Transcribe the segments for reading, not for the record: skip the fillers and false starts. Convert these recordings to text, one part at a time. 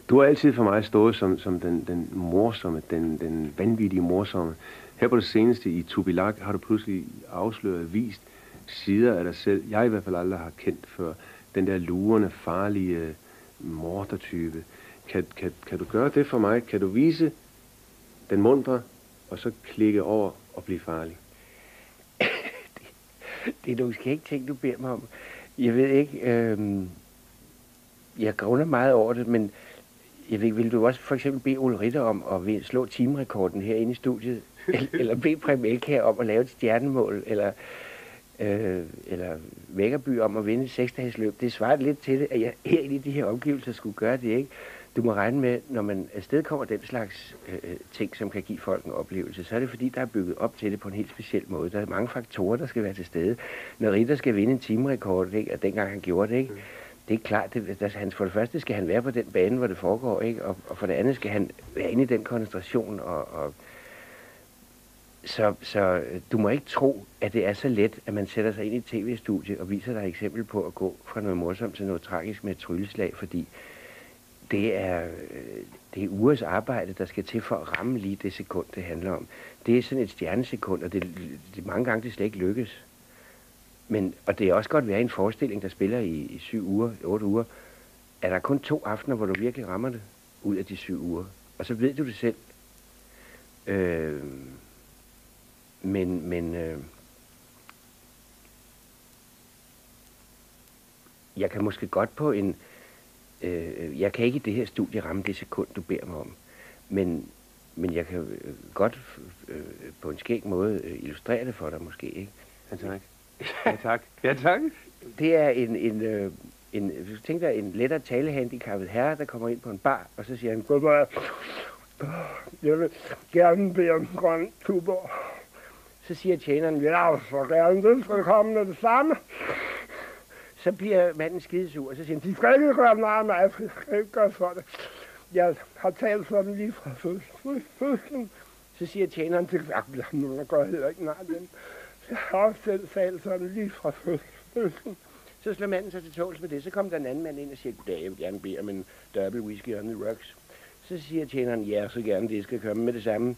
Du har altid for mig stået som den morsomme, den vanvittige morsomme. Her på det seneste i Tubilak har du pludselig afsløret, vist sider af dig selv, jeg i hvert fald aldrig har kendt før. Den der lurende, farlige mordertype. Kan du gøre det for mig? Kan du vise den muntre, og så klikke over og blive farlig? Det er måske ikke ting, du beder mig om. Jeg ved ikke, jeg grunder meget over det, men jeg ved, vil du også for eksempel bede Ole Ritter om at slå timerekorden herinde i studiet? Eller bede Preben Elkjær om at lave et stjernemål? Eller Vækkerby om at vinde et 6-dagesløb? Det svarer lidt til det, at jeg herinde i de her omgivelser skulle gøre det, ikke? Du må regne med, når man afsted kommer den slags ting, som kan give folk en oplevelse, så er det fordi, der er bygget op til det på en helt speciel måde. Der er mange faktorer, der skal være til stede. Når Ritter skal vinde en timerekord, ikke? Og dengang han gjorde det, ikke? Det er klart, for det første skal han være på den bane, hvor det foregår, ikke? Og for det andet skal han være inde i den koncentration. Så du må ikke tro, at det er så let, at man sætter sig ind i et tv-studie og viser dig et eksempel på at gå fra noget morsomt til noget tragisk med et trylleslag, fordi det er ugers arbejde, der skal til for at ramme lige det sekund, det handler om. Det er sådan et stjernesekund, og det mange gange det slet ikke lykkes. Og det er også godt være en forestilling, der spiller i 7 uger, 8 uger, at der er kun 2 aftener, hvor du virkelig rammer det ud af de 7 uger. Og så ved du det selv. Jeg kan måske godt på en... jeg kan ikke i det her studie ramme det sekund, du beder mig om. Men jeg kan godt på en skæg måde illustrere det for dig måske, ikke? Ja, tak. Ja, tak. Ja, tak. Det er tænk dig en lettere talehandicappet herre, der kommer ind på en bar, og så siger han, goddag, jeg vil gerne bede om grøn tuber. Så siger tjeneren, ja, så gerne, det skal komme med det samme. Så bliver manden skidesur, og så siger han, de skal ikke gøre meget med, jeg skal ikke gøre for det. Jeg har talt sådan lige fra fødslen. Så siger tjeneren til vagtplanen, der gør heller ikke nej den. Jeg har også selv talt sådan lige fra fødslen. Så slår manden sig til tåls med det. Så kommer der en anden mand ind og siger, goddag, jeg vil gerne bede om en double whisky on the rocks. Så siger tjeneren, ja, så gerne det skal komme med det samme.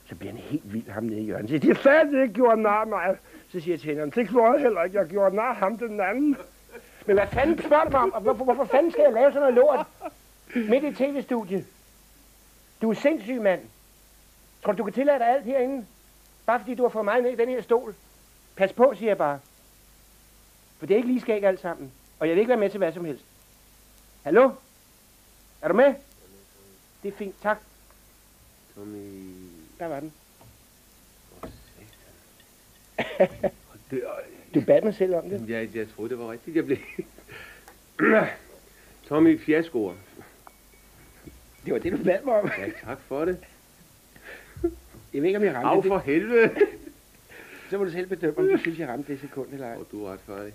Så bliver han helt vild ham nede i hjørnet. Så siger, de sagde, ikke gjorde nar mig. Så siger tjeneren, det gjorde jeg heller ikke, jeg gjorde nar ham den anden. Men hvad fanden spørger du mig om? Hvorfor fanden skal jeg lave sådan noget lort? Midt i tv-studiet. Du er sindssyg, mand. Tror du kan tillade dig alt herinde? Bare fordi du har fået mig ned i den her stol. Pas på, siger jeg bare. For det er ikke lige skæg alt sammen. Og jeg vil ikke være med til hvad som helst. Hallo? Er du med? Det er fint, tak. Tommy... Der var den. Hvor Du bad mig selv om det. Jeg troede, det var rigtigt. Jeg blev... Tommy, fiaskoer. Det var det, du bad mig om. Ja, tak for det. Jeg ved ikke, om jeg ramte det. Af for helvede. Så må du selv bedømme, om du synes, jeg ramte det sekund eller ej. Du er ret færdig.